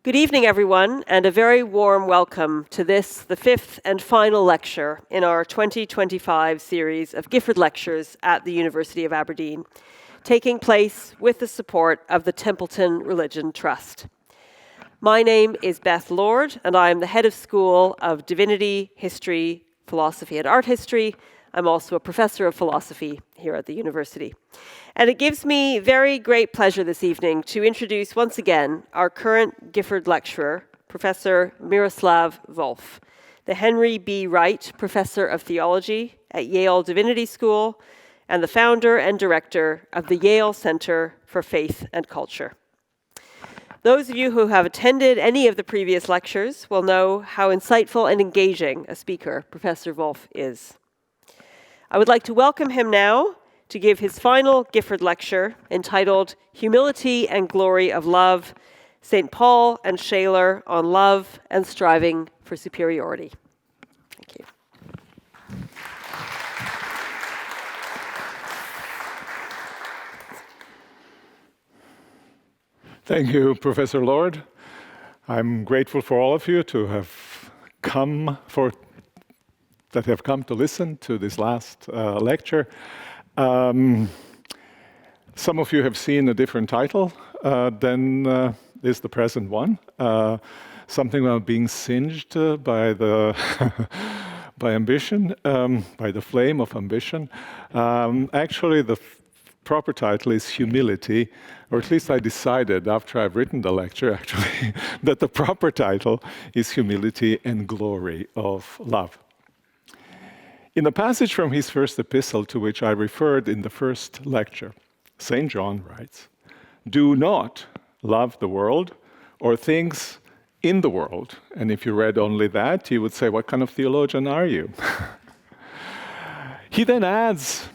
Good evening, everyone, and a very warm welcome to this, the fifth and final lecture in our 2025 series of Gifford Lectures at the University of Aberdeen, taking place with the support of the Templeton Religion Trust. My name is Beth Lord, and I am the head of School of Divinity, History, Philosophy and Art History. I'm also a professor of philosophy here at the university. And it gives me very great pleasure this evening to introduce once again our current Gifford lecturer, Professor Miroslav Volf, the Henry B. Wright Professor of Theology at Yale Divinity School and the founder and director of the Yale Center for Faith and Culture. Those of you who have attended any of the previous lectures will know how insightful and engaging a speaker Professor Volf is. I would like to welcome him now to give his final Gifford lecture entitled Humility and Glory of Love, St. Paul and Scheler on Love and Striving for Superiority. Thank you. Thank you, Professor Lord. I'm grateful for all of you that have come to listen to this last lecture. Some of you have seen a different title than is the present one. Something about being singed by the by ambition, by the flame of ambition. Actually, the proper title is Humility, or at least I decided after I've written the lecture, actually, that the proper title is Humility and Glory of Love. In the passage from his first epistle to which I referred in the first lecture, St. John writes, "Do not love the world or things in the world." And if you read only that, you would say, what kind of theologian are you? He then adds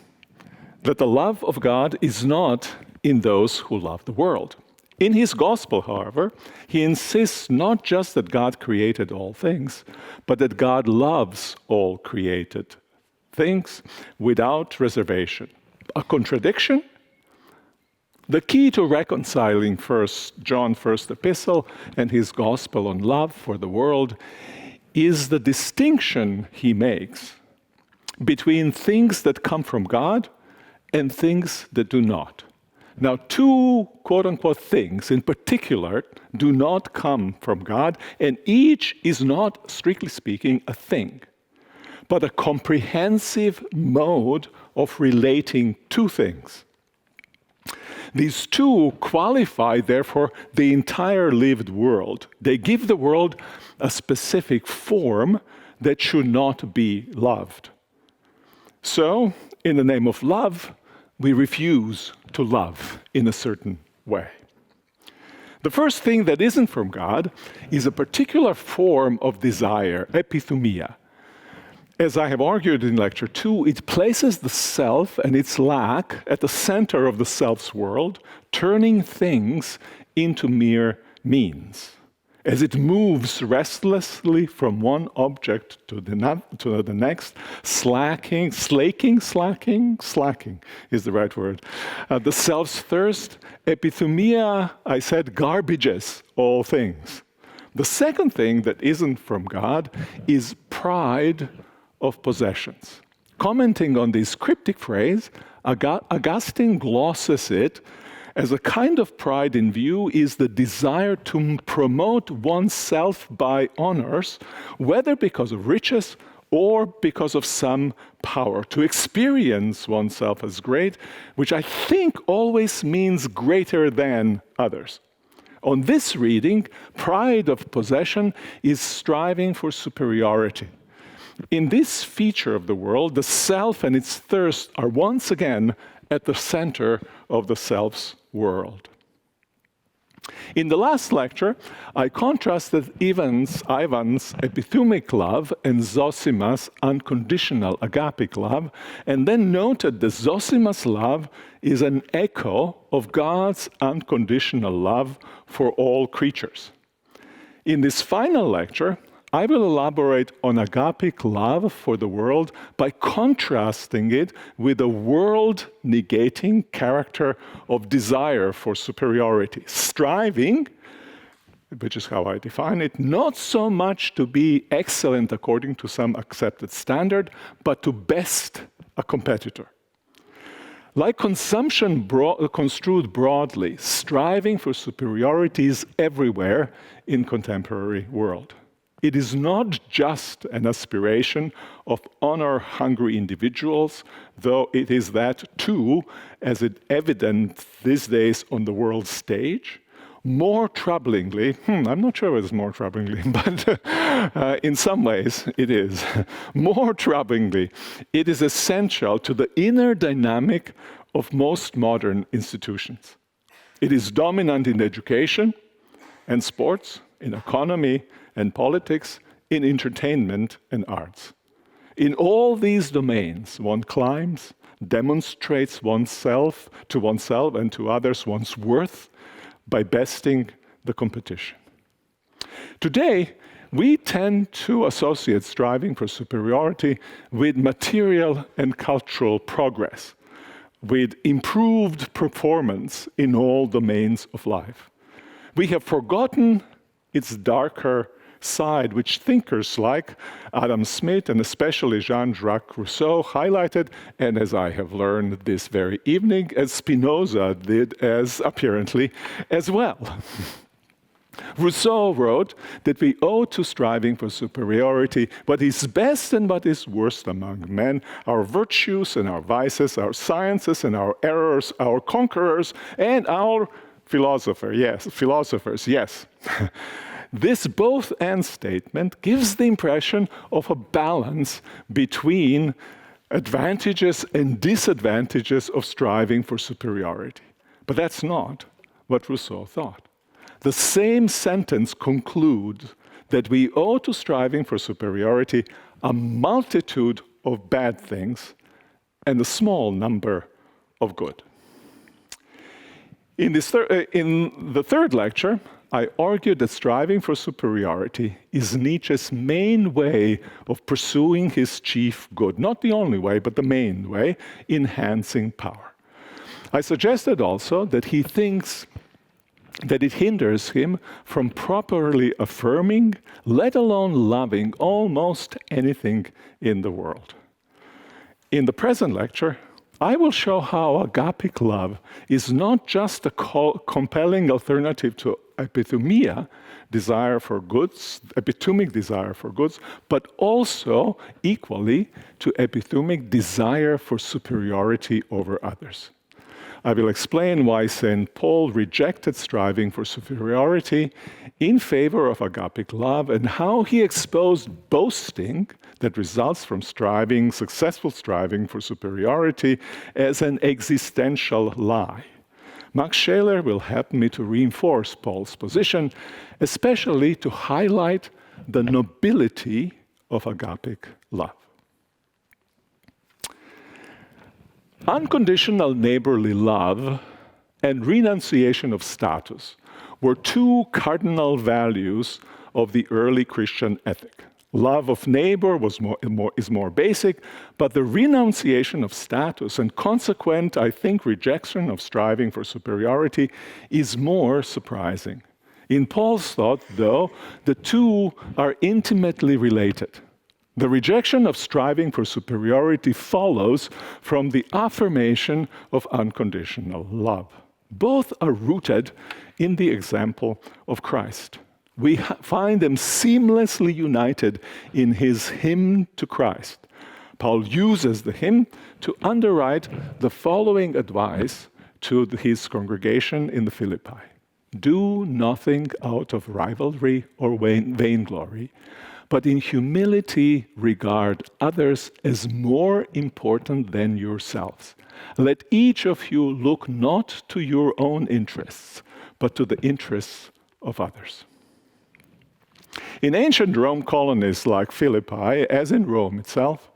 that the love of God is not in those who love the world. In his gospel, however, he insists not just that God created all things, but that God loves all created things without reservation. A contradiction? The key to reconciling John's first epistle and his gospel on love for the world is the distinction he makes between things that come from God and things that do not. Now, two quote-unquote things in particular do not come from God, and each is not, strictly speaking, a thing, but a comprehensive mode of relating to things. These two qualify, therefore, the entire lived world. They give the world a specific form that should not be loved. So, in the name of love, we refuse to love in a certain way. The first thing that isn't from God is a particular form of desire, epithumia. As I have argued in Lecture 2, it places the self and its lack at the center of the self's world, turning things into mere means. As it moves restlessly from one object to the next, slacking is the right word. The self's thirst, epithumia, I said, garbages all things. The second thing that isn't from God is pride of possessions. Commenting on this cryptic phrase, Augustine glosses it as a kind of pride in view is the desire to promote oneself by honors, whether because of riches or because of some power, to experience oneself as great, which I think always means greater than others. On this reading, pride of possession is striving for superiority. In this feature of the world, the self and its thirst are once again at the center of the self's world. In the last lecture, I contrasted Ivan's epithumic love and Zosima's unconditional agapic love, and then noted that Zosima's love is an echo of God's unconditional love for all creatures. In this final lecture, I will elaborate on agapic love for the world by contrasting it with the world-negating character of desire for superiority, striving which is how I define it, not so much to be excellent according to some accepted standard, but to best a competitor. Like consumption construed broadly, striving for superiority is everywhere in contemporary world. It is not just an aspiration of honor-hungry individuals, though it is that too, as it evident these days on the world stage. More troublingly, I'm not sure it's more troublingly, but in some ways it is. More troublingly, it is essential to the inner dynamic of most modern institutions. It is dominant in education and sports, in economy and politics, in entertainment and arts. In all these domains, one climbs, demonstrates oneself and to others one's worth by besting the competition. Today, we tend to associate striving for superiority with material and cultural progress, with improved performance in all domains of life. We have forgotten its darker side, which thinkers like Adam Smith and especially Jean-Jacques Rousseau highlighted, and as I have learned this very evening, as Spinoza did as apparently as well. Rousseau wrote that we owe to striving for superiority what is best and what is worst among men, our virtues and our vices, our sciences and our errors, our conquerors and our philosophers, yes. This both-and statement gives the impression of a balance between advantages and disadvantages of striving for superiority. But that's not what Rousseau thought. The same sentence concludes that we owe to striving for superiority a multitude of bad things and a small number of good. In the third lecture, I argued that striving for superiority is Nietzsche's main way of pursuing his chief good. Not the only way, but the main way, enhancing power. I suggested also that he thinks that it hinders him from properly affirming, let alone loving, almost anything in the world. In the present lecture, I will show how agapic love is not just a compelling alternative to epithumia, desire for goods, epithumic desire for goods, but also equally to epithumic desire for superiority over others. I will explain why St. Paul rejected striving for superiority in favor of agapic love and how he exposed boasting that results from successful striving for superiority as an existential lie. Max Scheler will help me to reinforce Paul's position, especially to highlight the nobility of agapic love. Unconditional neighborly love and renunciation of status were two cardinal values of the early Christian ethic. Love of neighbor is more basic, but the renunciation of status and consequent, I think, rejection of striving for superiority is more surprising. In Paul's thought, though, the two are intimately related. The rejection of striving for superiority follows from the affirmation of unconditional love. Both are rooted in the example of Christ. We find them seamlessly united in his hymn to Christ. Paul uses the hymn to underwrite the following advice to his congregation in the Philippi. Do nothing out of rivalry or vainglory, but in humility regard others as more important than yourselves. Let each of you look not to your own interests, but to the interests of others. In ancient Rome colonies like Philippi, as in Rome itself,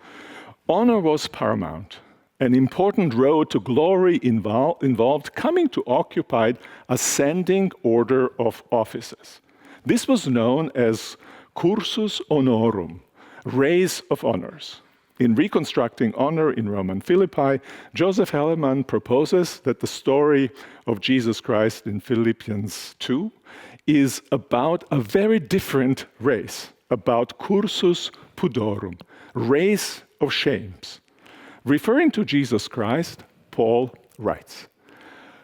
honor was paramount. An important road to glory involved coming to occupied ascending order of offices. This was known as cursus honorum, race of honors. In reconstructing honor in Roman Philippi, Joseph Hellerman proposes that the story of Jesus Christ in Philippians 2 is about a very different race, about cursus pudorum, race of shames. Referring to Jesus Christ, Paul writes,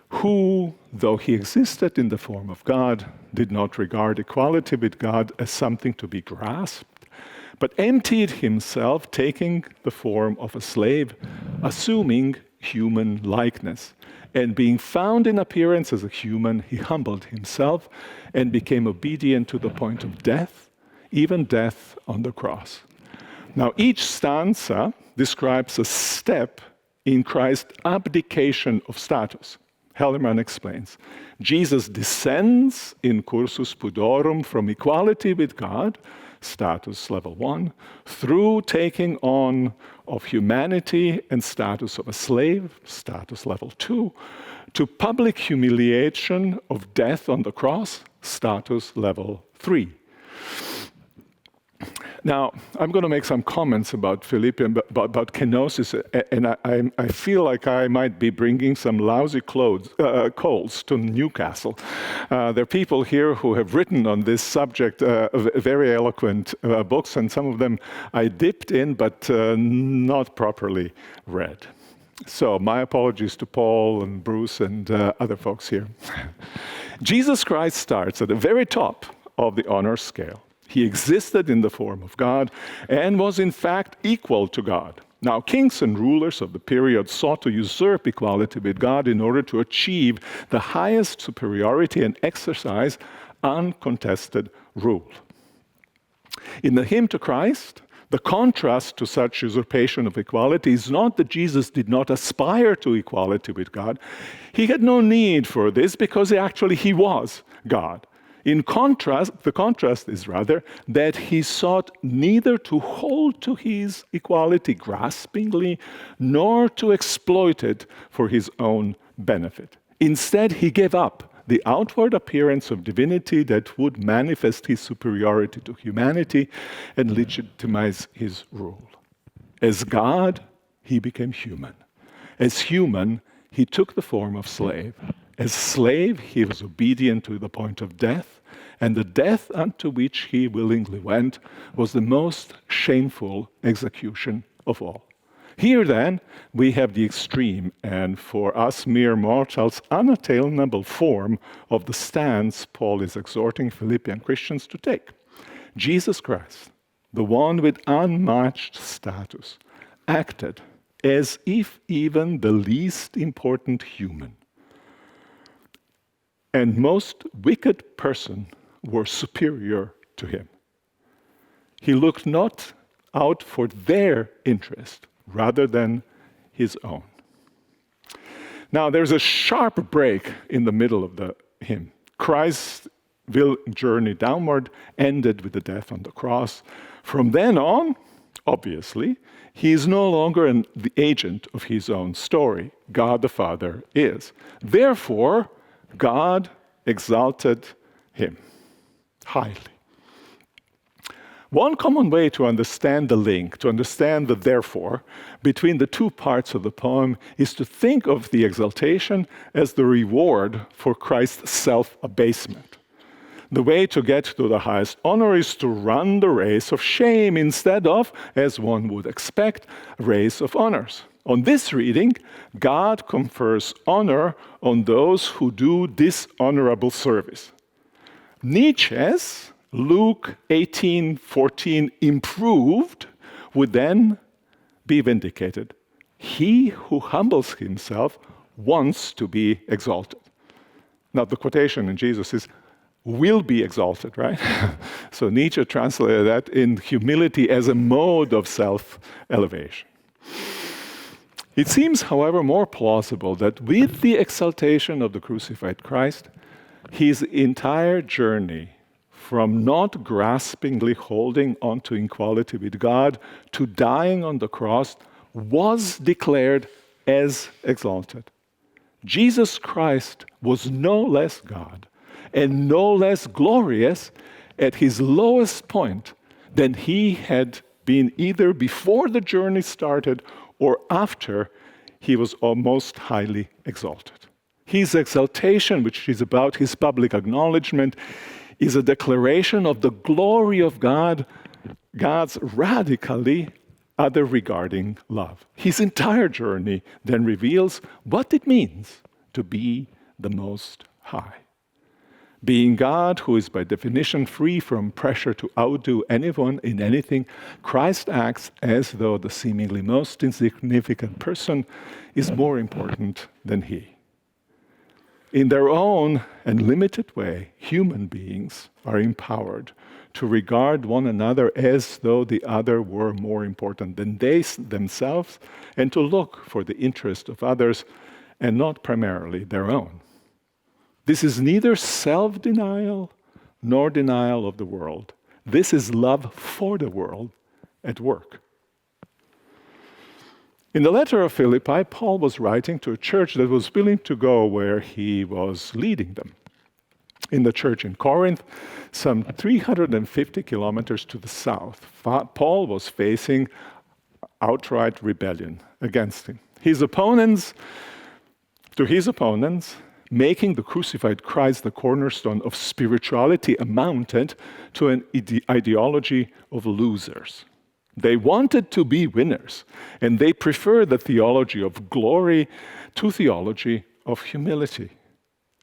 who, though he existed in the form of God, did not regard equality with God as something to be grasped, but emptied himself, taking the form of a slave, assuming human likeness. And being found in appearance as a human, he humbled himself and became obedient to the point of death, even death on the cross. Now, each stanza describes a step in Christ's abdication of status. Hellerman explains, Jesus descends in cursus pudorum from equality with God, status level 1, through taking on of humanity and status of a slave, status level 2, to public humiliation of death on the cross, status level 3. Now, I'm going to make some comments about Philippians, about kenosis, and I feel like I might be bringing some lousy coals to Newcastle. There are people here who have written on this subject very eloquent books, and some of them I dipped in, but not properly read. So my apologies to Paul and Bruce and other folks here. Jesus Christ starts at the very top of the honor scale. He existed in the form of God and was in fact equal to God. Now, kings and rulers of the period sought to usurp equality with God in order to achieve the highest superiority and exercise uncontested rule. In the hymn to Christ, the contrast to such usurpation of equality is not that Jesus did not aspire to equality with God. He had no need for this because he was God. In contrast, the contrast is rather that he sought neither to hold to his equality graspingly, nor to exploit it for his own benefit. Instead, he gave up the outward appearance of divinity that would manifest his superiority to humanity and legitimize his rule. As God, he became human. As human, he took the form of slave. As slave, he was obedient to the point of death, and the death unto which he willingly went was the most shameful execution of all. Here, then, we have the extreme, and for us mere mortals, unattainable form of the stance Paul is exhorting Philippian Christians to take. Jesus Christ, the one with unmatched status, acted as if even the least important human and most wicked person were superior to him. He looked not out for their interest rather than his own. Now, there's a sharp break in the middle of the hymn. Christ's journey downward ended with the death on the cross. From then on, obviously, he is no longer the agent of his own story. God the Father is. Therefore, God exalted him highly. One common way to understand the link, to understand the therefore, between the two parts of the poem is to think of the exaltation as the reward for Christ's self-abasement. The way to get to the highest honor is to run the race of shame instead of, as one would expect, a race of honors. On this reading, God confers honor on those who do dishonorable service. Nietzsche's Luke 18:14 improved would then be vindicated. He who humbles himself wants to be exalted. Now, the quotation in Jesus is, will be exalted, right? So Nietzsche translated that in humility as a mode of self-elevation. It seems, however, more plausible that with the exaltation of the crucified Christ, his entire journey from not graspingly holding on to equality with God to dying on the cross was declared as exalted. Jesus Christ was no less God and no less glorious at his lowest point than he had been either before the journey started or after he was most highly exalted. His exaltation, which is about his public acknowledgement, is a declaration of the glory of God, God's radically other-regarding love. His entire journey then reveals what it means to be the Most High. Being God, who is by definition free from pressure to outdo anyone in anything, Christ acts as though the seemingly most insignificant person is more important than he. In their own and limited way, human beings are empowered to regard one another as though the other were more important than they themselves, and to look for the interest of others and not primarily their own. This is neither self-denial nor denial of the world. This is love for the world at work. In the letter of Philippi, Paul was writing to a church that was willing to go where he was leading them. In the church in Corinth, some 350 kilometers to the south, Paul was facing outright rebellion against him. To his opponents, making the crucified Christ the cornerstone of spirituality amounted to an ideology of losers. They wanted to be winners, and they preferred the theology of glory to theology of humility.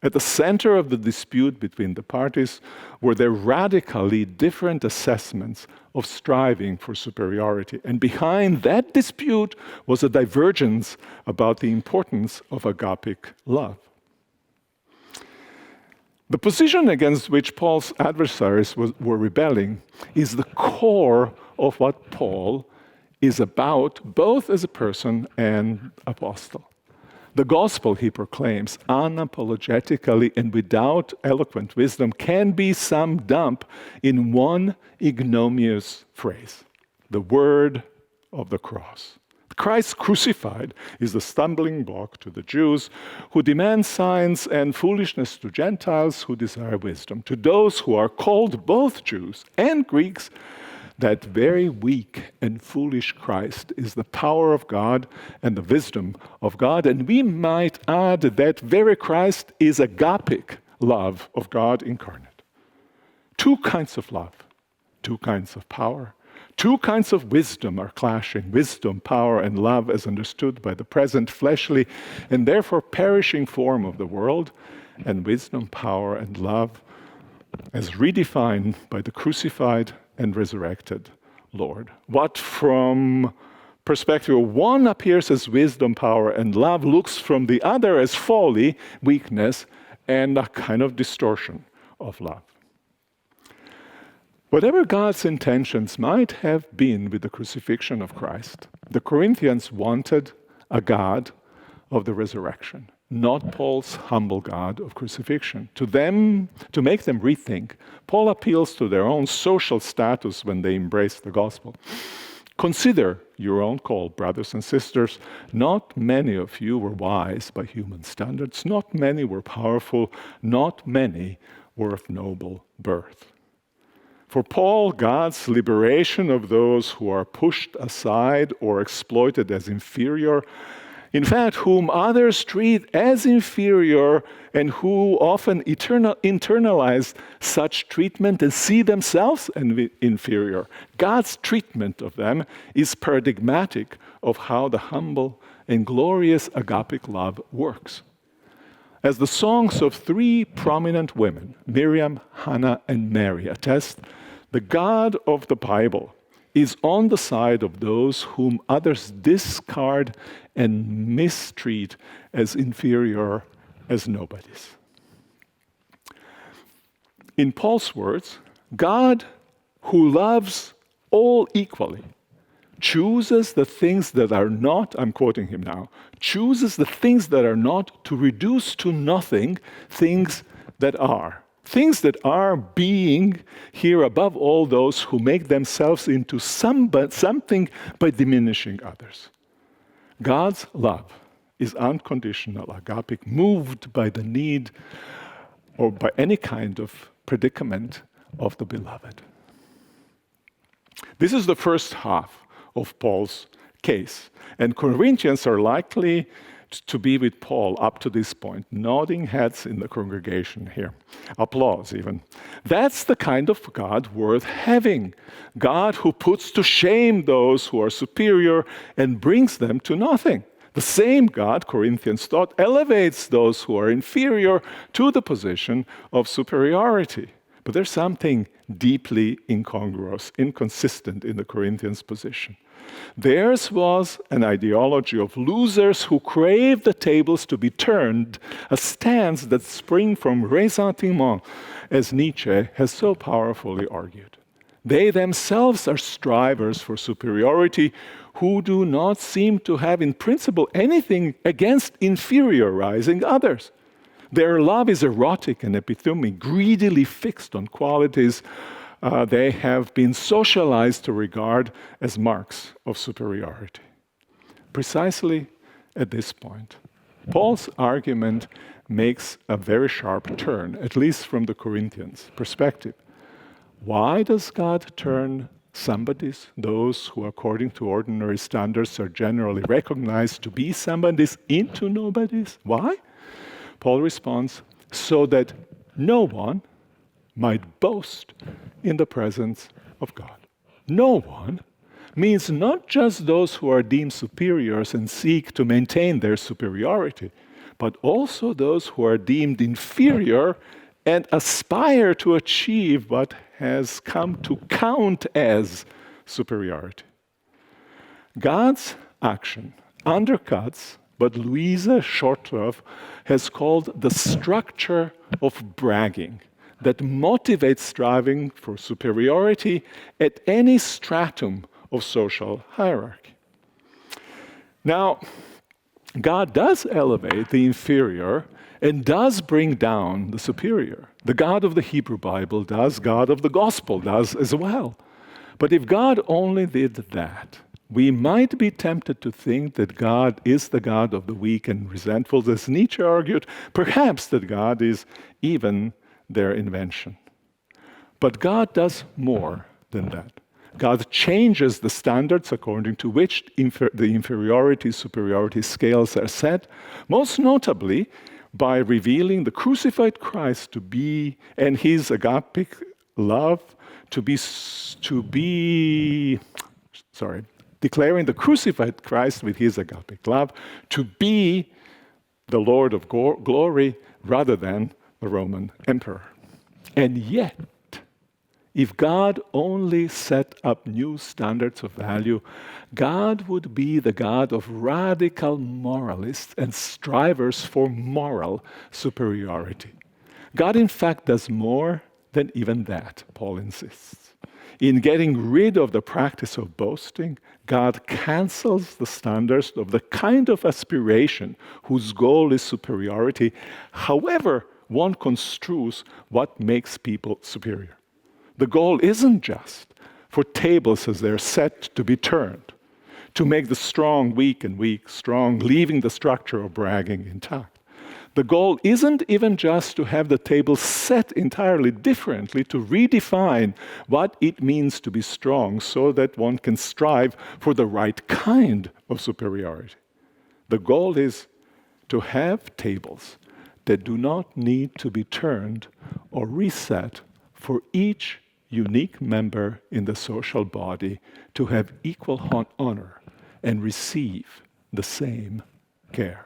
At the center of the dispute between the parties were their radically different assessments of striving for superiority. And behind that dispute was a divergence about the importance of agapic love. The position against which Paul's adversaries were rebelling is the core of what Paul is about, both as a person and apostle. The gospel, he proclaims, unapologetically and without eloquent wisdom, can be summed up in one ignominious phrase: the word of the cross. Christ crucified is the stumbling block to the Jews who demand signs, and foolishness to Gentiles who desire wisdom. To those who are called both Jews and Greeks, that very weak and foolish Christ is the power of God and the wisdom of God. And we might add that very Christ is agapic love of God incarnate. Two kinds of love, two kinds of power. Two kinds of wisdom are clashing: wisdom, power, and love as understood by the present fleshly and therefore perishing form of the world, and wisdom, power, and love as redefined by the crucified and resurrected Lord. What from perspective of one appears as wisdom, power, and love looks from the other as folly, weakness, and a kind of distortion of love. Whatever God's intentions might have been with the crucifixion of Christ, the Corinthians wanted a God of the resurrection, not Paul's humble God of crucifixion. To make them rethink, Paul appeals to their own social status when they embrace the gospel. Consider your own call, brothers and sisters. Not many of you were wise by human standards. Not many were powerful. Not many were of noble birth. For Paul, God's liberation of those who are pushed aside or exploited as inferior, in fact, whom others treat as inferior and who often internalize such treatment and see themselves as inferior, God's treatment of them is paradigmatic of how the humble and glorious agapic love works. As the songs of three prominent women, Miriam, Hannah, and Mary, attest, the God of the Bible is on the side of those whom others discard and mistreat as inferior, as nobodies. In Paul's words, God, who loves all equally, chooses the things that are not, I'm quoting him now, chooses the things that are not to reduce to nothing things that are. Things that are being here above all those who make themselves into something by diminishing others. God's love is unconditional, agapic, moved by the need or by any kind of predicament of the beloved. This is the first half of Paul's case, and Corinthians are likely to be with Paul up to this point, nodding heads in the congregation here, applause even. That's the kind of God worth having. God who puts to shame those who are superior and brings them to nothing. The same God, Corinthians thought, elevates those who are inferior to the position of superiority. But there's something deeply incongruous, inconsistent in the Corinthians' position. Theirs was an ideology of losers who crave the tables to be turned, a stance that springs from ressentiment, as Nietzsche has so powerfully argued. They themselves are strivers for superiority who do not seem to have in principle anything against inferiorizing others. Their love is erotic and epithumic, greedily fixed on qualities they have been socialized to regard as marks of superiority. Precisely at this point, Paul's argument makes a very sharp turn, at least from the Corinthians' perspective. Why does God turn somebodies, those who according to ordinary standards are generally recognized to be somebodies, into nobodies? Why? Paul responds, so that no one might boast in the presence of God. No one means not just those who are deemed superiors and seek to maintain their superiority, but also those who are deemed inferior and aspire to achieve what has come to count as superiority. God's action undercuts what Louise Shorthoff has called the structure of bragging that motivates striving for superiority at any stratum of social hierarchy. Now, God does elevate the inferior and does bring down the superior. The God of the Hebrew Bible does, God of the Gospel does as well. But if God only did that, we might be tempted to think that God is the God of the weak and resentful, as Nietzsche argued, perhaps that God is even their invention. But God does more than that. God changes the standards according to which the inferiority-superiority scales are set, most notably by revealing the crucified Christ to be, and his agapic love declaring the crucified Christ with his agapic love to be the Lord of glory rather than the Roman emperor. And yet, if God only set up new standards of value, God would be the God of radical moralists and strivers for moral superiority. God, in fact, does more than even that, Paul insists. In getting rid of the practice of boasting, God cancels the standards of the kind of aspiration whose goal is superiority, however one construes what makes people superior. The goal isn't just for tables as they're set to be turned, to make the strong weak and weak strong, leaving the structure of bragging intact. The goal isn't even just to have the table set entirely differently, to redefine what it means to be strong so that one can strive for the right kind of superiority. The goal is to have tables that do not need to be turned or reset for each unique member in the social body to have equal honor and receive the same care.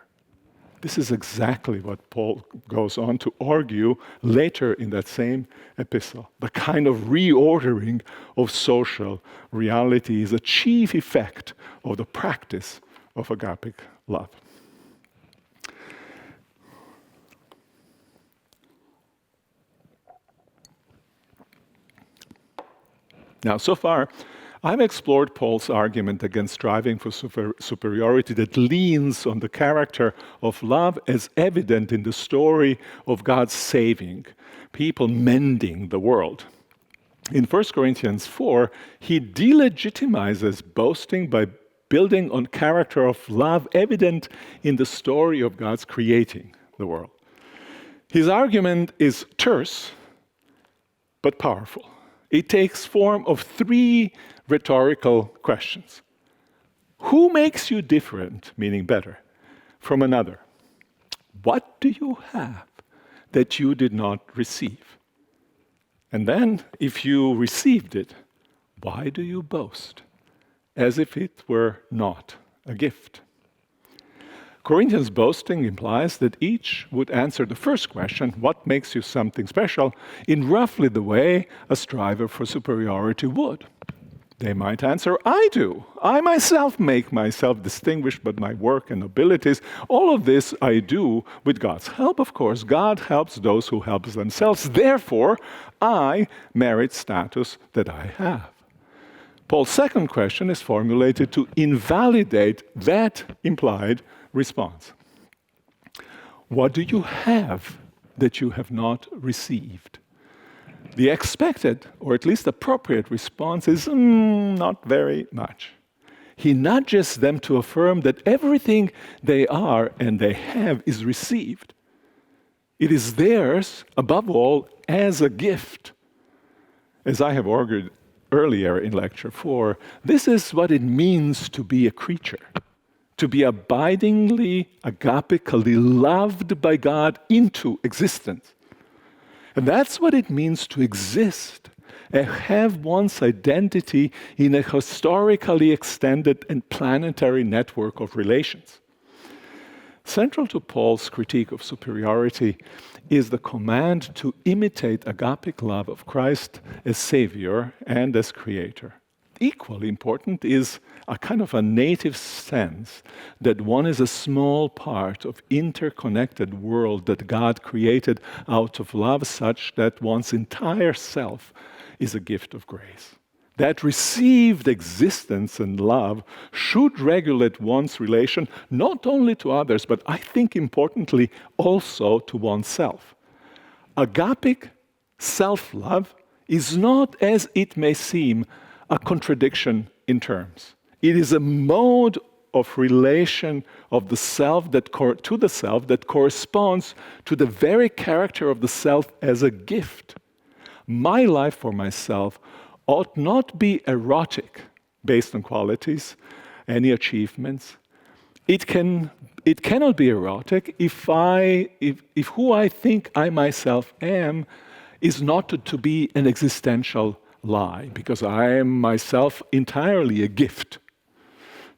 This is exactly what Paul goes on to argue later in that same epistle. The kind of reordering of social reality is a chief effect of the practice of agapic love. Now, so far, I've explored Paul's argument against striving for superiority that leans on the character of love as evident in the story of God's saving, people mending the world. In 1 Corinthians 4, he delegitimizes boasting by building on character of love evident in the story of God's creating the world. His argument is terse, but powerful. It takes form of 3 rhetorical questions. Who makes you different, meaning better, from another. What do you have that you did not receive? And then, if you received it, why do you boast, as if it were not a gift? Corinthians' boasting implies that each would answer the first question, what makes you something special, in roughly the way a striver for superiority would. They might answer, I do. I myself make myself distinguished by my work and abilities. All of this I do with God's help, of course. God helps those who help themselves. Therefore, I merit status that I have. Paul's second question is formulated to invalidate that implied response. What do you have that you have not received? The expected, or at least appropriate response is not very much. He nudges them to affirm that everything they are and they have is received. It is theirs, above all, as a gift. As I have argued earlier in Lecture 4, this is what it means to be a creature, to be abidingly, agapically loved by God into existence. And that's what it means to exist and have one's identity in a historically extended and planetary network of relations. Central to Paul's critique of superiority is the command to imitate agapic love of Christ as Savior and as Creator. Equally important is a kind of a native sense that one is a small part of interconnected world that God created out of love such that one's entire self is a gift of grace. That received existence and love should regulate one's relation not only to others, but I think importantly also to oneself. Agapic self-love is not, as it may seem, a contradiction in terms. It is a mode of relation of the self to the self that corresponds to the very character of the self as a gift. My life for myself ought not be erotic based on qualities, any achievements. It cannot be erotic if who I think I myself am is not to be an existential lie, because I am myself entirely a gift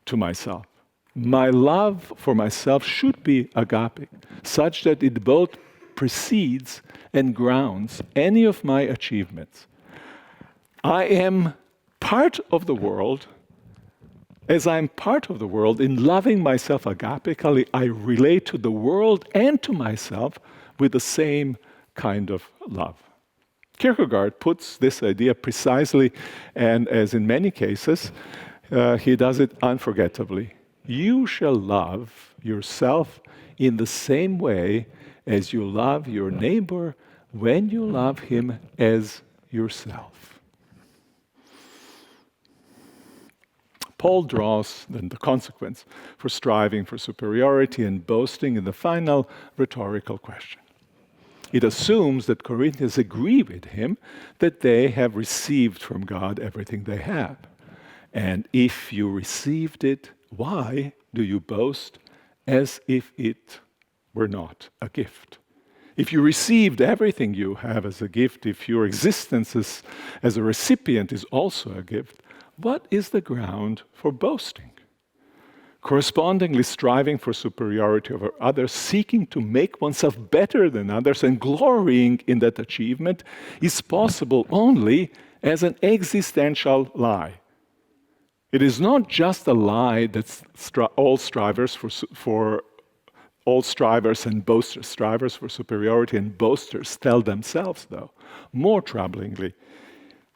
to myself. My love for myself should be agapic, such that it both precedes and grounds any of my achievements. I am part of the world. As I'm part of the world, in loving myself agapically, I relate to the world and to myself with the same kind of love. Kierkegaard puts this idea precisely, and as in many cases, he does it unforgettably. You shall love yourself in the same way as you love your neighbor when you love him as yourself. Paul draws then the consequence for striving for superiority and boasting in the final rhetorical question. It assumes that Corinthians agree with him that they have received from God everything they have. And if you received it, why do you boast as if it were not a gift? If you received everything you have as a gift, if your existence as a recipient is also a gift, what is the ground for boasting? Correspondingly, striving for superiority over others, seeking to make oneself better than others, and glorying in that achievement is possible only as an existential lie. It is not just a lie that all strivers and boasters, strivers for superiority and boasters tell themselves, though. More troublingly,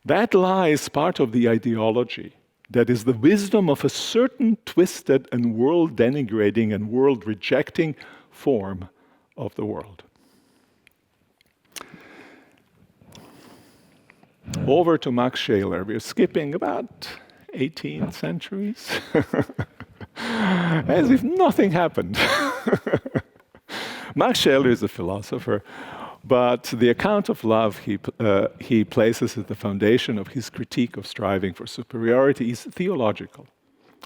that lie is part of the ideology that is the wisdom of a certain twisted and world-denigrating and world-rejecting form of the world. Over to Max Scheler. We're skipping about 18 centuries, as if nothing happened. Max Scheler is a philosopher, but the account of love he places at the foundation of his critique of striving for superiority is theological.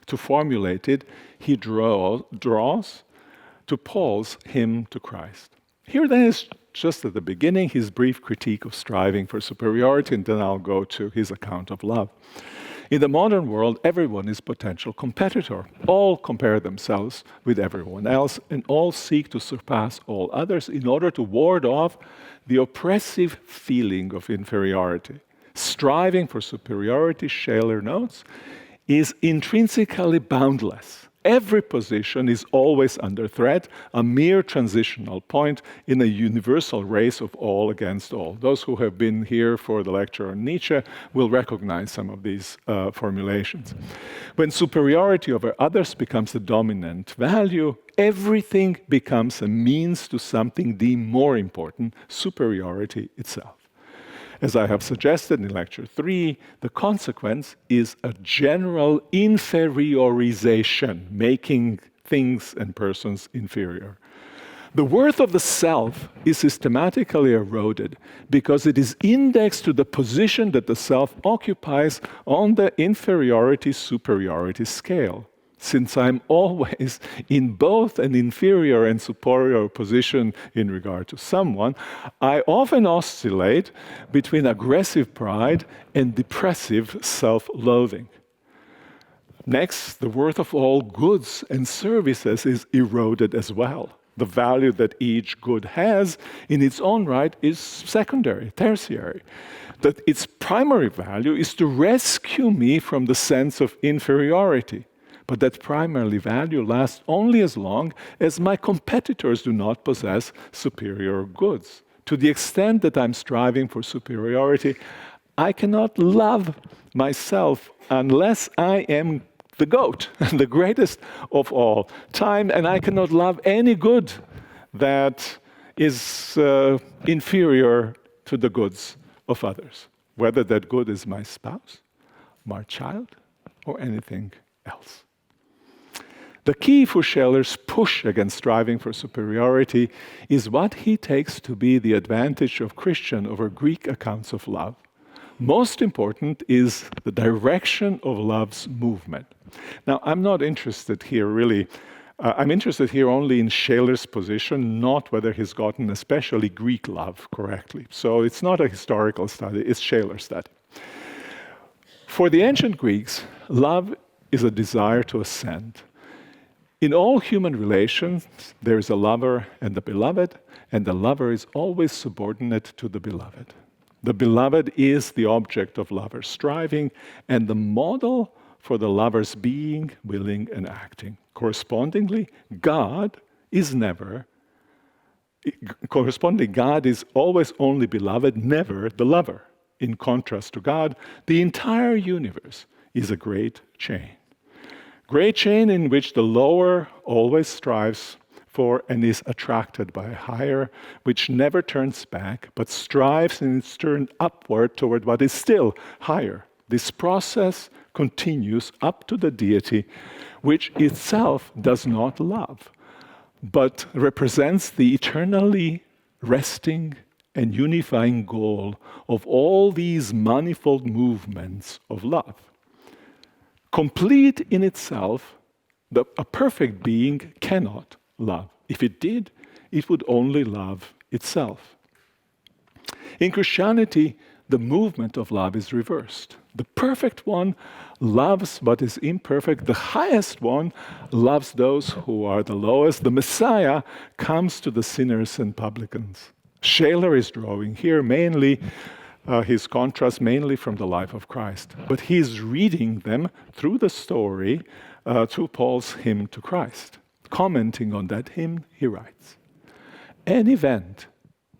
To formulate it, he draws to Paul's hymn to Christ. Here then is just at the beginning his brief critique of striving for superiority, and then I'll go to his account of love. In the modern world, everyone is potential competitor. All compare themselves with everyone else, and all seek to surpass all others in order to ward off the oppressive feeling of inferiority. Striving for superiority, Scheler notes, is intrinsically boundless. Every position is always under threat, a mere transitional point in a universal race of all against all. Those who have been here for the lecture on Nietzsche will recognize some of these formulations. When superiority over others becomes the dominant value, everything becomes a means to something deemed more important, superiority itself. As I have suggested in Lecture 3, the consequence is a general inferiorization, making things and persons inferior. The worth of the self is systematically eroded because it is indexed to the position that the self occupies on the inferiority-superiority scale. Since I'm always in both an inferior and superior position in regard to someone, I often oscillate between aggressive pride and depressive self-loathing. Next, the worth of all goods and services is eroded as well. The value that each good has in its own right is secondary, tertiary. That its primary value is to rescue me from the sense of inferiority. But that primary value lasts only as long as my competitors do not possess superior goods. To the extent that I'm striving for superiority, I cannot love myself unless I am the GOAT, the greatest of all time, and I cannot love any good that is inferior to the goods of others, whether that good is my spouse, my child, or anything else. The key for Scheler's push against striving for superiority is what he takes to be the advantage of Christian over Greek accounts of love. Most important is the direction of love's movement. Now, I'm not interested here really. I'm interested here only in Scheler's position, not whether he's gotten especially Greek love correctly. So it's not a historical study, it's Scheler's study. For the ancient Greeks, love is a desire to ascend. In all human relations, there is a lover and a beloved, and the lover is always subordinate to the beloved. The beloved is the object of lover's striving and the model for the lover's being, willing, and acting. Correspondingly, God is always only beloved, never the lover. In contrast to God, the entire universe is a great chain. Great chain in which the lower always strives for and is attracted by a higher, which never turns back, but strives in its turn upward toward what is still higher. This process continues up to the deity, which itself does not love, but represents the eternally resting and unifying goal of all these manifold movements of love. Complete in itself, a perfect being cannot love. If it did, it would only love itself. In Christianity, the movement of love is reversed. The perfect one loves what is imperfect. The highest one loves those who are the lowest. The Messiah comes to the sinners and publicans. Scheler is drawing here mainly his contrast mainly from the life of Christ. But he's reading them through the story through Paul's hymn to Christ. Commenting on that hymn, he writes, "An event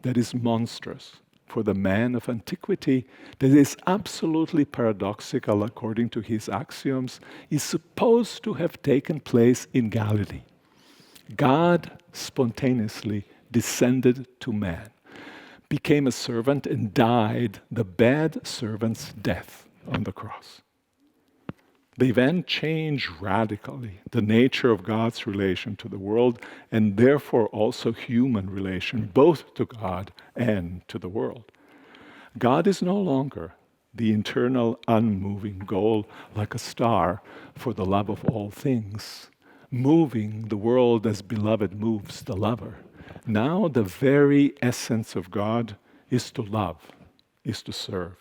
that is monstrous for the man of antiquity, that is absolutely paradoxical according to his axioms, is supposed to have taken place in Galilee. God spontaneously descended to man, became a servant, and died the bad servant's death on the cross. The event changed radically the nature of God's relation to the world, and therefore also human relation, both to God and to the world. God is no longer the internal unmoving goal like a star for the love of all things, moving the world as beloved moves the lover. Now the very essence of God is to love, is to serve.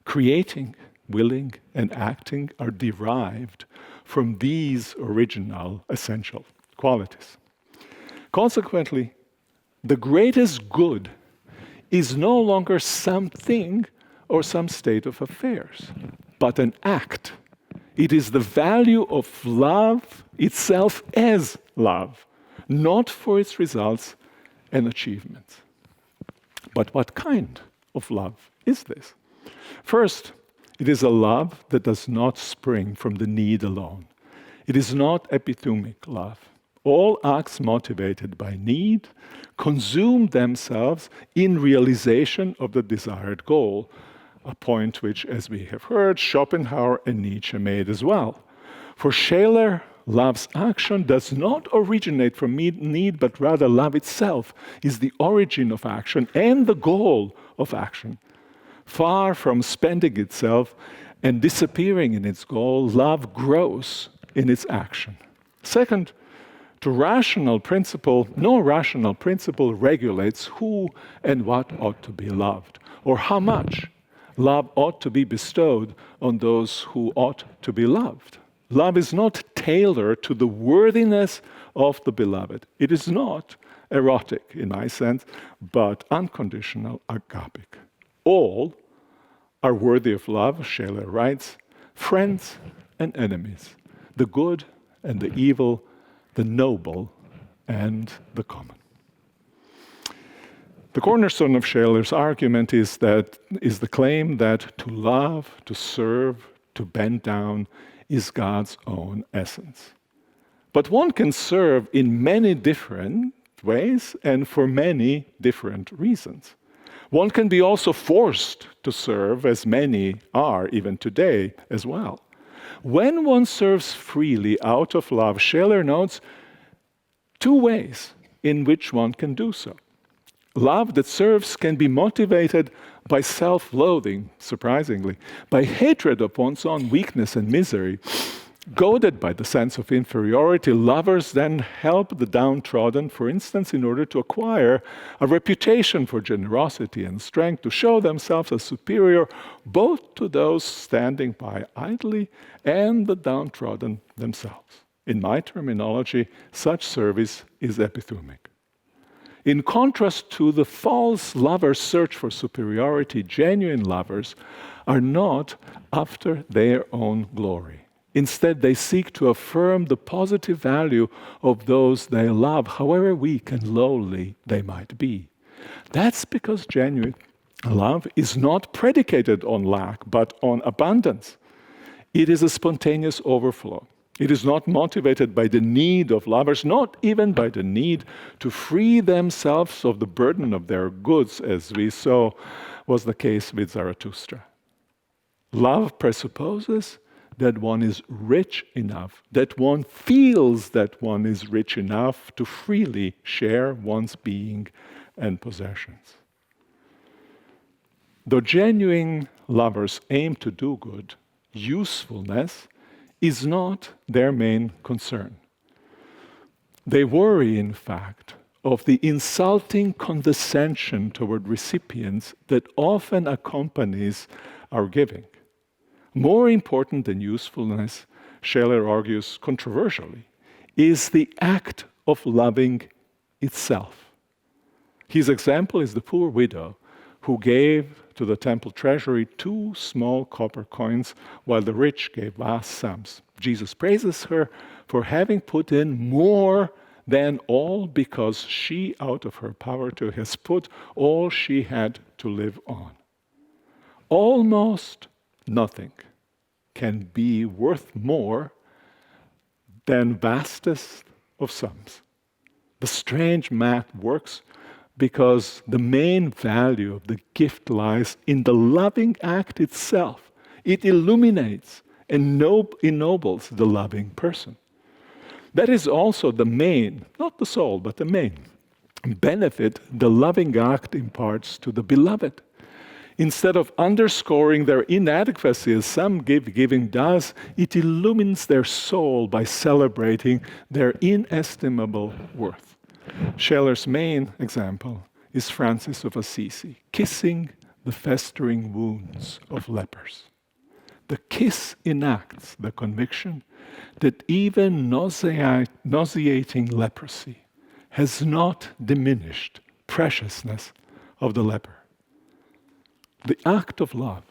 Creating, willing, and acting are derived from these original essential qualities. Consequently, the greatest good is no longer something or some state of affairs, but an act. It is the value of love itself as love, not for its results and achievements. But what kind of love is this? First, it is a love that does not spring from the need alone. It is not epithumic love. All acts motivated by need consume themselves in realization of the desired goal, a point which, as we have heard, Schopenhauer and Nietzsche made as well. For Scheler, love's action does not originate from need, but rather love itself is the origin of action and the goal of action. Far from spending itself and disappearing in its goal, love grows in its action. Second, no rational principle regulates who and what ought to be loved, or how much love ought to be bestowed on those who ought to be loved. Love is not tailored to the worthiness of the beloved. It is not erotic in my sense, but unconditional, agapic. All are worthy of love, Scheler writes, friends and enemies, the good and the evil, the noble and the common. The cornerstone of Scheler's argument is the claim that to love, to serve, to bend down is God's own essence. But one can serve in many different ways and for many different reasons. One can be also forced to serve, as many are even today as well. When one serves freely out of love, Scheler notes two ways in which one can do so. Love that serves can be motivated by self-loathing, surprisingly, by hatred of one's own weakness and misery. Goaded by the sense of inferiority, lovers then help the downtrodden, for instance, in order to acquire a reputation for generosity and strength, to show themselves as superior both to those standing by idly and the downtrodden themselves. In my terminology, such service is epithumic. In contrast to the false lovers' search for superiority, genuine lovers are not after their own glory. Instead, they seek to affirm the positive value of those they love, however weak and lowly they might be. That's because genuine love is not predicated on lack, but on abundance. It is a spontaneous overflow. It is not motivated by the need of lovers, not even by the need to free themselves of the burden of their goods, as we saw was the case with Zarathustra. Love presupposes that one is rich enough, that one feels that one is rich enough to freely share one's being and possessions. Though genuine lovers aim to do good, usefulness is not their main concern. They worry, in fact, of the insulting condescension toward recipients that often accompanies our giving. More important than usefulness, Scheler argues controversially, is the act of loving itself. His example is the poor widow who gave to the temple treasury 2 small copper coins, while the rich gave vast sums. Jesus praises her for having put in more than all, because she, out of her poverty, has put all she had to live on. Almost nothing can be worth more than vastest of sums. The strange math works because the main value of the gift lies in the loving act itself. It illuminates and ennobles the loving person. That is also the main, not the sole, but the main benefit the loving act imparts to the beloved. Instead of underscoring their inadequacy, as some giving does, it illumines their soul by celebrating their inestimable worth. Scheler's main example is Francis of Assisi, kissing the festering wounds of lepers. The kiss enacts the conviction that even nauseating leprosy has not diminished preciousness of the leper. The act of love,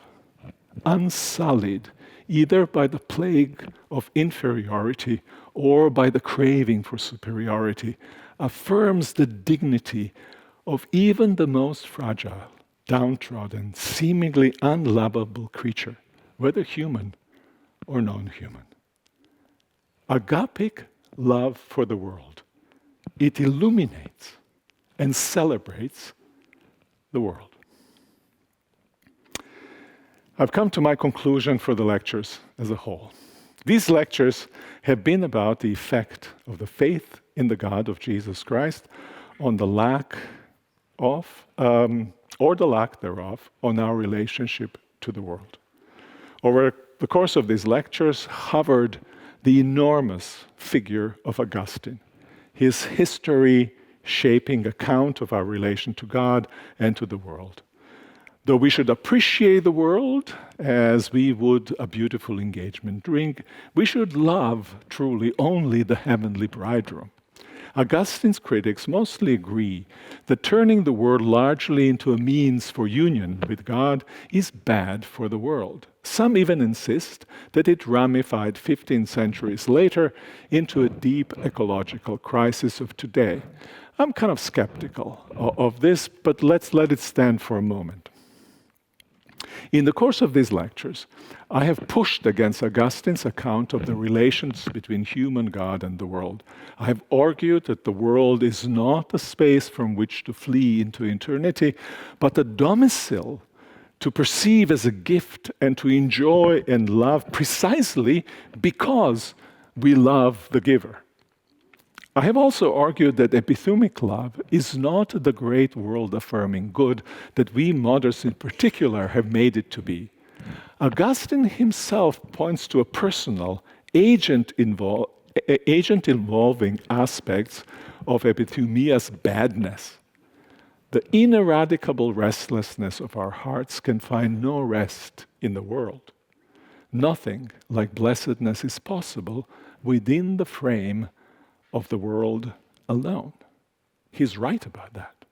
unsullied either by the plague of inferiority or by the craving for superiority, affirms the dignity of even the most fragile, downtrodden, seemingly unlovable creature, whether human or non-human. Agapic love for the world. It illuminates and celebrates the world. I've come to my conclusion for the lectures as a whole. These lectures have been about the effect of the faith in the God of Jesus Christ on the lack of, or the lack thereof, on our relationship to the world. Over the course of these lectures hovered the enormous figure of Augustine, his history-shaping account of our relation to God and to the world. Though we should appreciate the world as we would a beautiful engagement ring, we should love truly only the heavenly bridegroom. Augustine's critics mostly agree that turning the world largely into a means for union with God is bad for the world. Some even insist that it ramified 15 centuries later into a deep ecological crisis of today. I'm kind of skeptical of this, but let's let it stand for a moment. In the course of these lectures, I have pushed against Augustine's account of the relations between human God and the world. I have argued that the world is not a space from which to flee into eternity, but a domicile to perceive as a gift and to enjoy and love precisely because we love the giver. I have also argued that epithumic love is not the great world-affirming good that we moderns in particular have made it to be. Augustine himself points to a personal, agent-involving aspects of epithumia's badness. The ineradicable restlessness of our hearts can find no rest in the world. Nothing like blessedness is possible within the frame of the world alone. He's right about that.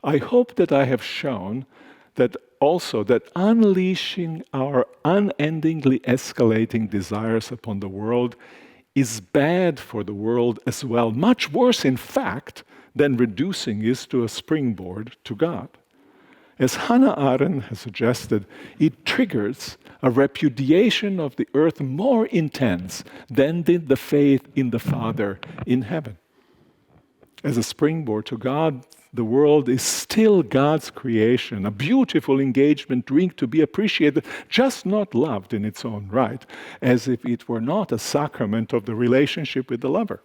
I hope that I have shown that also that unleashing our unendingly escalating desires upon the world is bad for the world as well, much worse in fact than reducing it to a springboard to God. As Hannah Arendt has suggested, it triggers a repudiation of the earth more intense than did the faith in the Father in heaven. As a springboard to God, the world is still God's creation, a beautiful engagement ring to be appreciated, just not loved in its own right, as if it were not a sacrament of the relationship with the lover.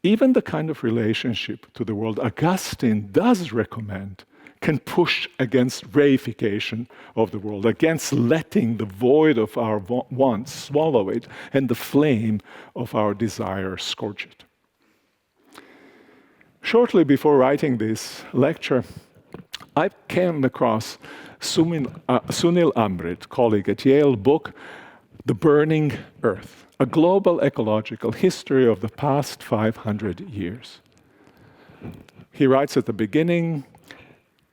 Even the kind of relationship to the world Augustine does recommend can push against reification of the world, against letting the void of our wants swallow it and the flame of our desire scorch it. Shortly before writing this lecture, I came across Sunil Amrit, colleague at Yale, book, The Burning Earth, a global ecological history of the past 500 years. He writes at the beginning,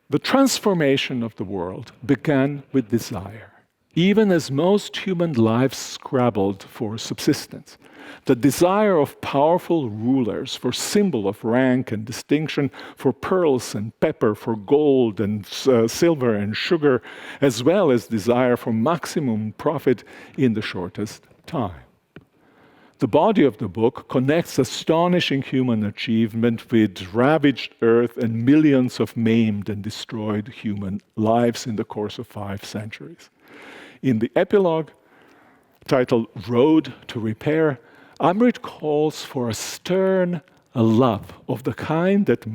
the transformation of the world began with desire, even as most human lives scrabbled for subsistence. The desire of powerful rulers for symbol of rank and distinction, for pearls and pepper, for gold and silver and sugar, as well as desire for maximum profit in the shortest time. The body of the book connects astonishing human achievement with ravaged earth and millions of maimed and destroyed human lives in the course of 5 centuries. In the epilogue, titled Road to Repair, Amrit calls for a stern love of the kind that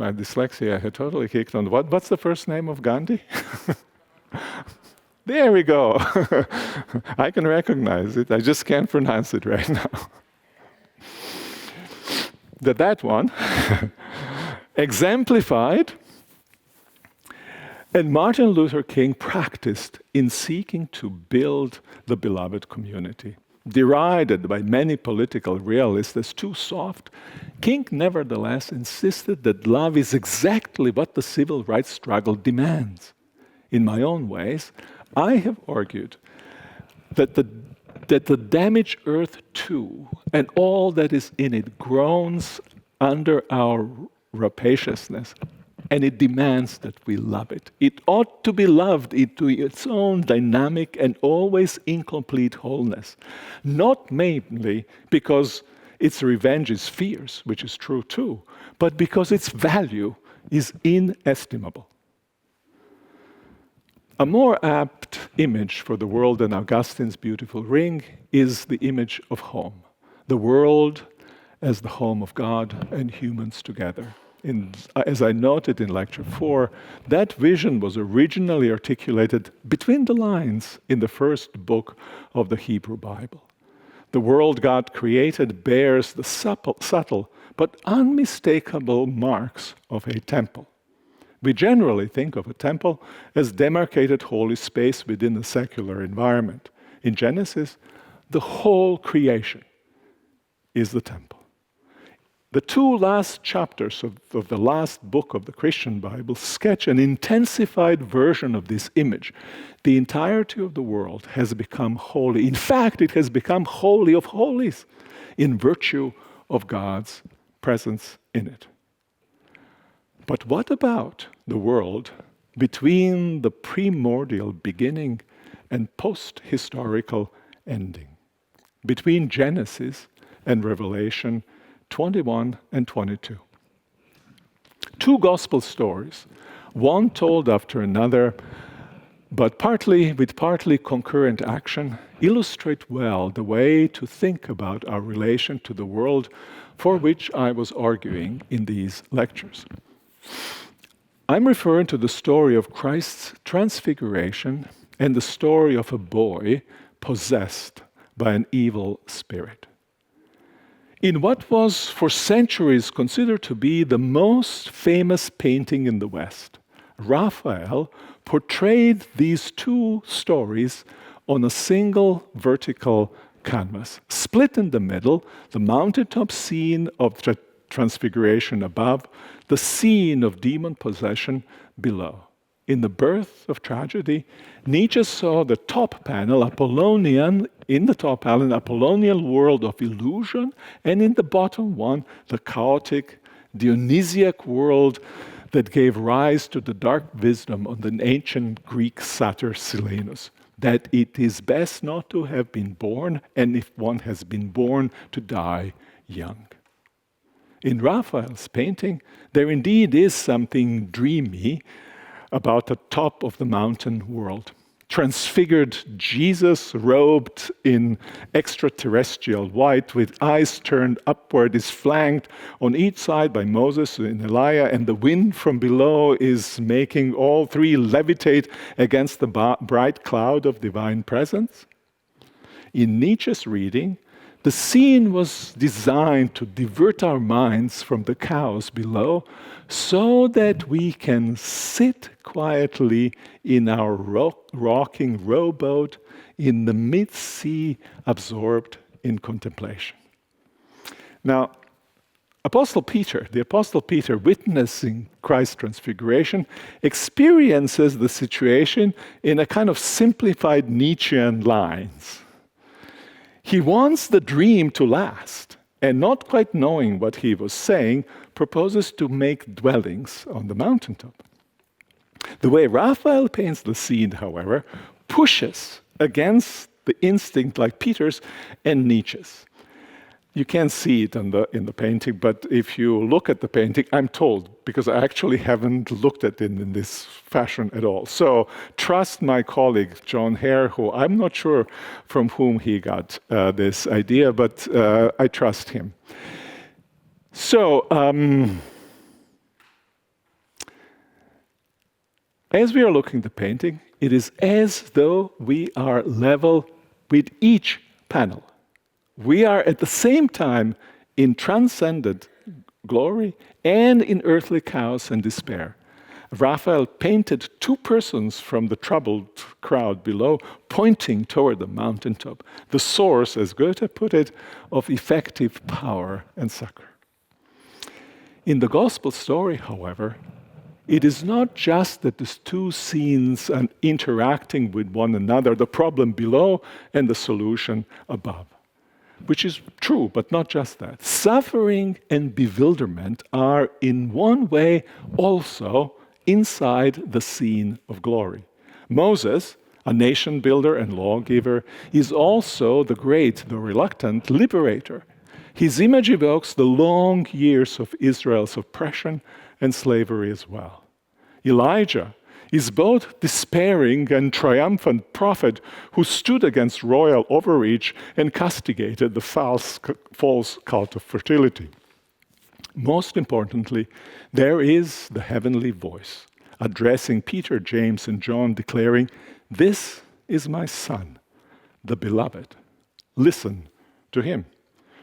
my dyslexia had totally kicked on. What's the first name of Gandhi? There we go. I can recognize it. I just can't pronounce it right now. That one exemplified, and Martin Luther King practiced in seeking to build the beloved community. Derided by many political realists as too soft, King nevertheless insisted that love is exactly what the civil rights struggle demands. In my own ways, I have argued that the damaged earth too, and all that is in it, groans under our rapaciousness, and it demands that we love it. It ought to be loved into its own dynamic and always incomplete wholeness, not mainly because its revenge is fierce, which is true too, but because its value is inestimable. A more apt image for the world than Augustine's beautiful ring is the image of home. The world as the home of God and humans together. As I noted in Lecture 4, that vision was originally articulated between the lines in the first book of the Hebrew Bible. The world God created bears the subtle but unmistakable marks of a temple. We generally think of a temple as demarcated holy space within a secular environment. In Genesis, the whole creation is the temple. The two last chapters of the last book of the Christian Bible sketch an intensified version of this image. The entirety of the world has become holy. In fact, it has become holy of holies in virtue of God's presence in it. But what about the world between the primordial beginning and post-historical ending? Between Genesis and Revelation 21 and 22. Two gospel stories, one told after another, but with partly concurrent action, illustrate well the way to think about our relation to the world for which I was arguing in these lectures. I'm referring to the story of Christ's transfiguration and the story of a boy possessed by an evil spirit. In what was for centuries considered to be the most famous painting in the West, Raphael portrayed these two stories on a single vertical canvas. Split in the middle, the mountaintop scene of transfiguration above, the scene of demon possession below. In the birth of tragedy, Nietzsche saw the top panel, Apollonian, in the top panel, an Apollonian world of illusion, and in the bottom one, the chaotic, Dionysiac world that gave rise to the dark wisdom of the ancient Greek satyr Silenus, that it is best not to have been born, and if one has been born, to die young. In Raphael's painting, there indeed is something dreamy about the top of the mountain world. Transfigured Jesus, robed in extraterrestrial white, with eyes turned upward, is flanked on each side by Moses and Elijah, and the wind from below is making all three levitate against the bright cloud of divine presence. In Nietzsche's reading, the scene was designed to divert our minds from the chaos below so that we can sit quietly in our rocking rowboat in the mid-sea, absorbed in contemplation. Now, the Apostle Peter, witnessing Christ's transfiguration, experiences the situation in a kind of simplified Nietzschean lines. He wants the dream to last, and not quite knowing what he was saying, proposes to make dwellings on the mountaintop. The way Raphael paints the scene, however, pushes against the instinct like Peter's and Nietzsche's. You can't see it in the painting, but if you look at the painting, I'm told, because I actually haven't looked at it in this fashion at all. So trust my colleague, John Hare, who I'm not sure from whom he got this idea, but I trust him. So As we are looking at the painting, it is as though we are level with each panel. We are at the same time in transcendent glory and in earthly chaos and despair. Raphael painted two persons from the troubled crowd below, pointing toward the mountaintop, the source, as Goethe put it, of effective power and succor. In the gospel story, however, it is not just that these two scenes are interacting with one another, the problem below and the solution above, which is true, but not just that. Suffering and bewilderment are in one way also inside the scene of glory. Moses, a nation builder and lawgiver, is also the great, though reluctant, liberator. His image evokes the long years of Israel's oppression and slavery as well. Elijah is both despairing and triumphant prophet who stood against royal overreach and castigated the false cult of fertility. Most importantly, there is the heavenly voice addressing Peter, James, and John, declaring, "This is my son, the beloved. Listen to him."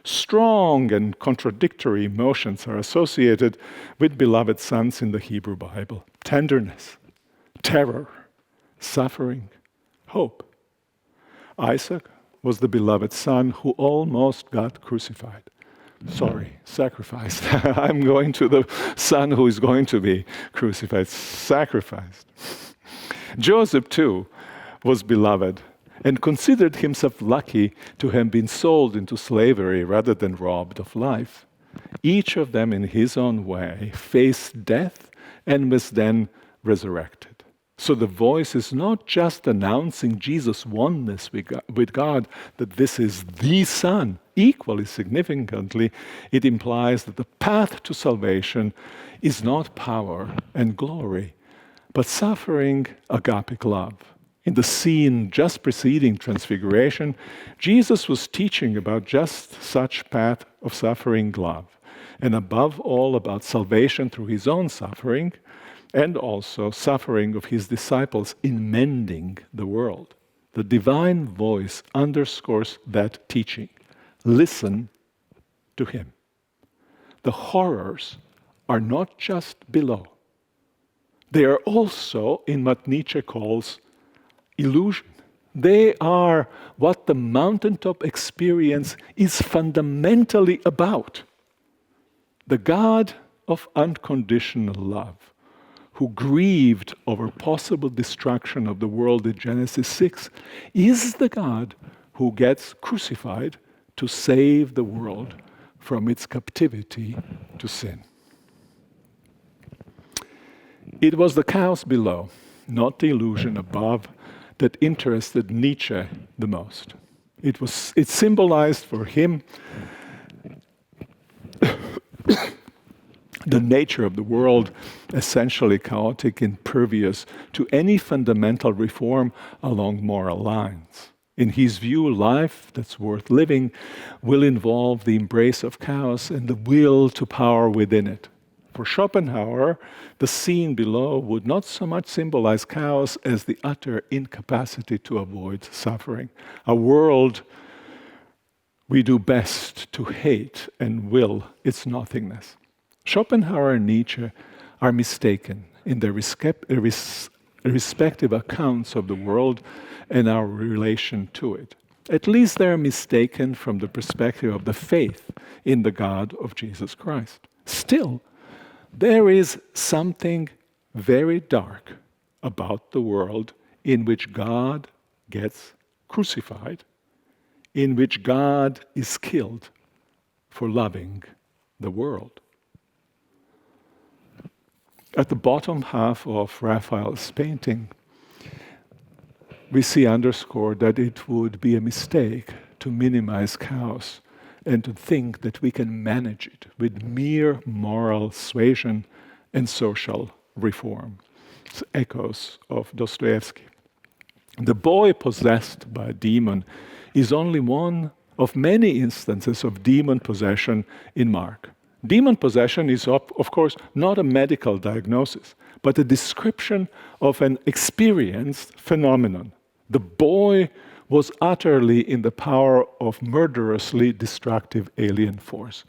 Strong and contradictory emotions are associated with beloved sons in the Hebrew Bible: tenderness, terror, suffering, hope. Isaac was the beloved son who almost got crucified. Sacrificed. I'm going to the son who is going to be crucified, sacrificed. Joseph, too, was beloved and considered himself lucky to have been sold into slavery rather than robbed of life. Each of them, in his own way, faced death and was then resurrected. So the voice is not just announcing Jesus' oneness with God, that this is the Son. Equally significantly, it implies that the path to salvation is not power and glory, but suffering, agapic love. In the scene just preceding Transfiguration, Jesus was teaching about just such path of suffering love, and above all about salvation through his own suffering, and also suffering of his disciples in mending the world. The divine voice underscores that teaching. Listen to him. The horrors are not just below. They are also in what Nietzsche calls illusion. They are what the mountaintop experience is fundamentally about. The God of unconditional love, who grieved over possible destruction of the world in Genesis 6, is the God who gets crucified to save the world from its captivity to sin. It was the chaos below, not the illusion above, that interested Nietzsche the most. It symbolized for him the nature of the world, essentially chaotic, impervious to any fundamental reform along moral lines. In his view, life that's worth living will involve the embrace of chaos and the will to power within it. For Schopenhauer, the scene below would not so much symbolize chaos as the utter incapacity to avoid suffering. A world we do best to hate and will its nothingness. Schopenhauer and Nietzsche are mistaken in their respective accounts of the world and our relation to it. At least they are mistaken from the perspective of the faith in the God of Jesus Christ. Still, there is something very dark about the world in which God gets crucified, in which God is killed for loving the world. At the bottom half of Raphael's painting, we see underscored that it would be a mistake to minimize chaos and to think that we can manage it with mere moral suasion and social reform. It's echoes of Dostoevsky. The boy possessed by a demon is only one of many instances of demon possession in Mark. Demon possession is, of course, not a medical diagnosis, but a description of an experienced phenomenon. The boy was utterly in the power of murderously destructive alien force.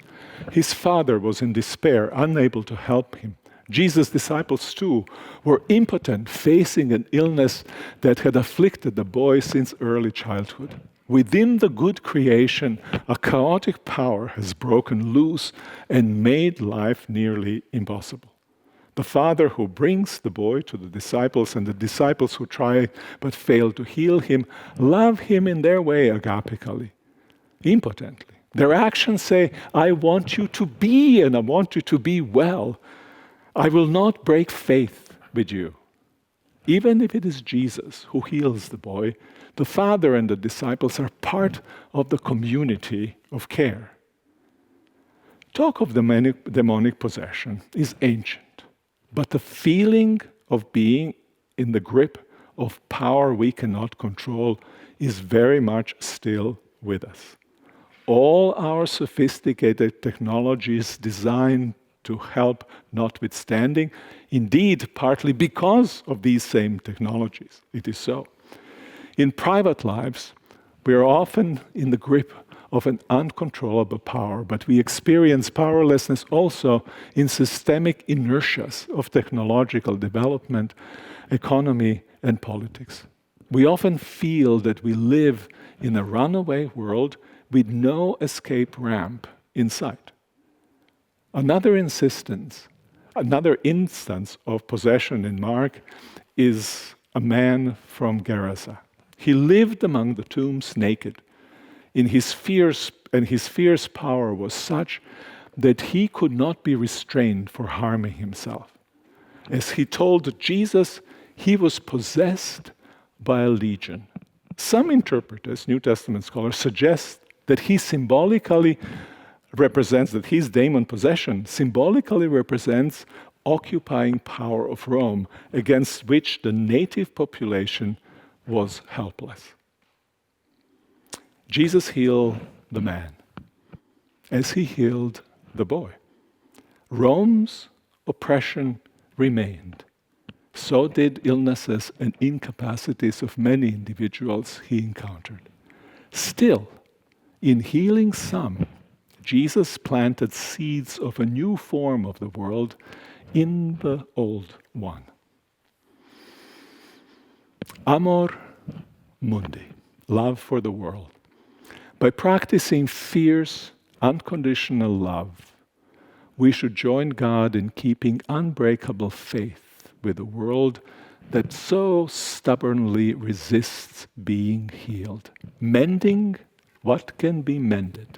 His father was in despair, unable to help him. Jesus' disciples too were impotent, facing an illness that had afflicted the boy since early childhood. Within the good creation, a chaotic power has broken loose and made life nearly impossible. The father who brings the boy to the disciples and the disciples who try but fail to heal him love him in their way agapically, impotently. Their actions say, I want you to be and I want you to be well. I will not break faith with you. Even if it is Jesus who heals the boy, the father and the disciples are part of the community of care. Talk of demonic possession is ancient. But the feeling of being in the grip of power we cannot control is very much still with us. All our sophisticated technologies designed to help notwithstanding, indeed, partly because of these same technologies, it is so. In private lives, we are often in the grip of an uncontrollable power, but we experience powerlessness also in systemic inertias of technological development, economy, and politics. We often feel that we live in a runaway world with no escape ramp in sight. Another instance of possession in Mark is a man from Gerasa. He lived among the tombs naked. His fierce power was such that he could not be restrained for harming himself. As he told Jesus, he was possessed by a legion. Some interpreters, New Testament scholars, suggest that he symbolically represents, that his demon possession symbolically represents occupying power of Rome, against which the native population was helpless. Jesus healed the man as he healed the boy. Rome's oppression remained. So did illnesses and incapacities of many individuals he encountered. Still, in healing some, Jesus planted seeds of a new form of the world in the old one. Amor mundi, love for the world. By practicing fierce, unconditional love, we should join God in keeping unbreakable faith with a world that so stubbornly resists being healed, mending what can be mended,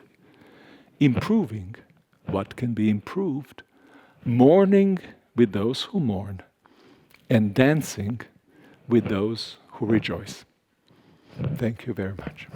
improving what can be improved, mourning with those who mourn, and dancing with those who rejoice. Thank you very much.